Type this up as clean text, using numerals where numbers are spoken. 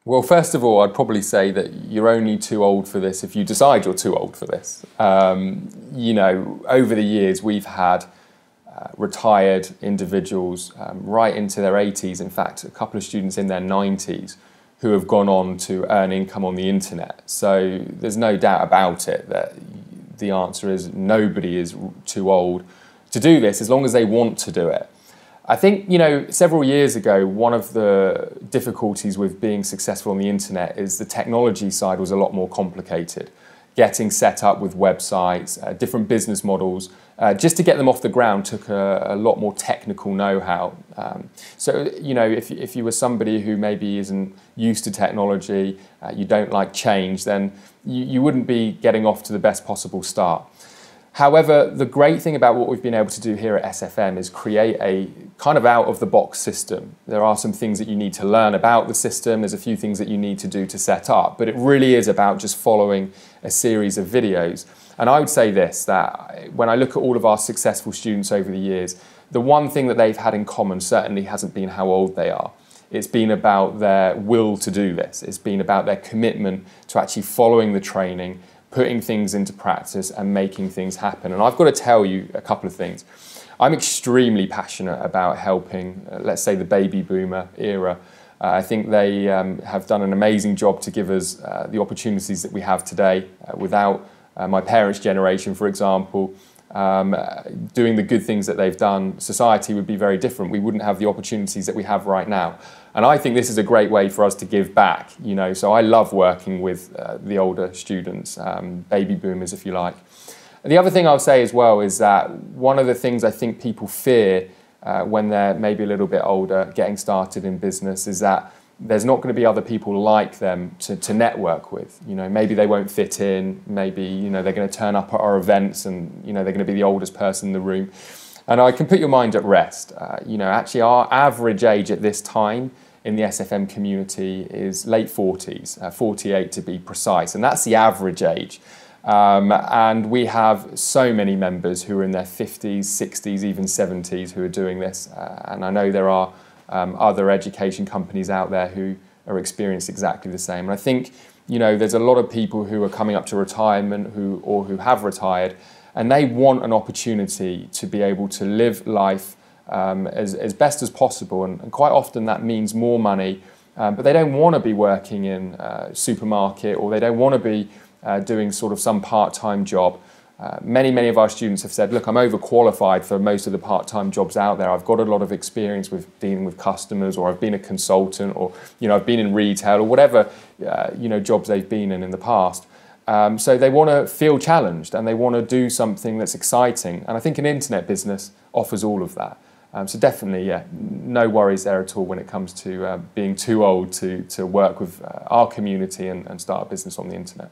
Well, first of all, I'd probably say that you're only too old for this if you decide you're too old for this. Over the years, we've had retired individuals right into their 80s, in fact, a couple of students in their 90s who have gone on to earn income on the internet. So there's no doubt about it that the answer is nobody is too old to do this as long as they want to do it. I think, several years ago, one of the difficulties with being successful on the internet is the technology side was a lot more complicated. Getting set up with websites, different business models, just to get them off the ground took a lot more technical know-how. If you were somebody who maybe isn't used to technology, you don't like change, then you wouldn't be getting off to the best possible start. However, the great thing about what we've been able to do here at SFM is create a kind of out-of-the-box system. There are some things that you need to learn about the system, there's a few things that you need to do to set up, but it really is about just following a series of videos. And I would say this, that when I look at all of our successful students over the years, the one thing that they've had in common certainly hasn't been how old they are. It's been about their will to do this. It's been about their commitment to actually following the training, putting things into practice and making things happen. And I've got to tell you a couple of things. I'm extremely passionate about helping, let's say, the baby boomer era. I think they have done an amazing job to give us the opportunities that we have today. Without my parents' generation, for example, doing the good things that they've done, society would be very different. We wouldn't have the opportunities that we have right now. And I think this is a great way for us to give back, so I love working with the older students, baby boomers, if you like. The other thing I'll say as well is that one of the things I think people fear when they're maybe a little bit older, getting started in business, is that there's not going to be other people like them to network with. Maybe they won't fit in, maybe they're going to turn up at our events and they're going to be the oldest person in the room. And I can put your mind at rest. Actually our average age at this time in the SFM community is late 40s, 48 to be precise, and that's the average age. And we have so many members who are in their 50s, 60s, even 70s who are doing this. And I know there are other education companies out there who are experiencing exactly the same. And I think, there's a lot of people who are coming up to retirement or who have retired, and they want an opportunity to be able to live life as best as possible. And quite often that means more money, but they don't want to be working in a supermarket, or they don't want to be doing sort of some part-time job. Many of our students have said, look, I'm overqualified for most of the part-time jobs out there. I've got a lot of experience with dealing with customers, or I've been a consultant, or I've been in retail, or whatever jobs they've been in the past. So they want to feel challenged and they want to do something that's exciting. And I think an internet business offers all of that. So definitely, no worries there at all when it comes to being too old to work with our community and start a business on the internet.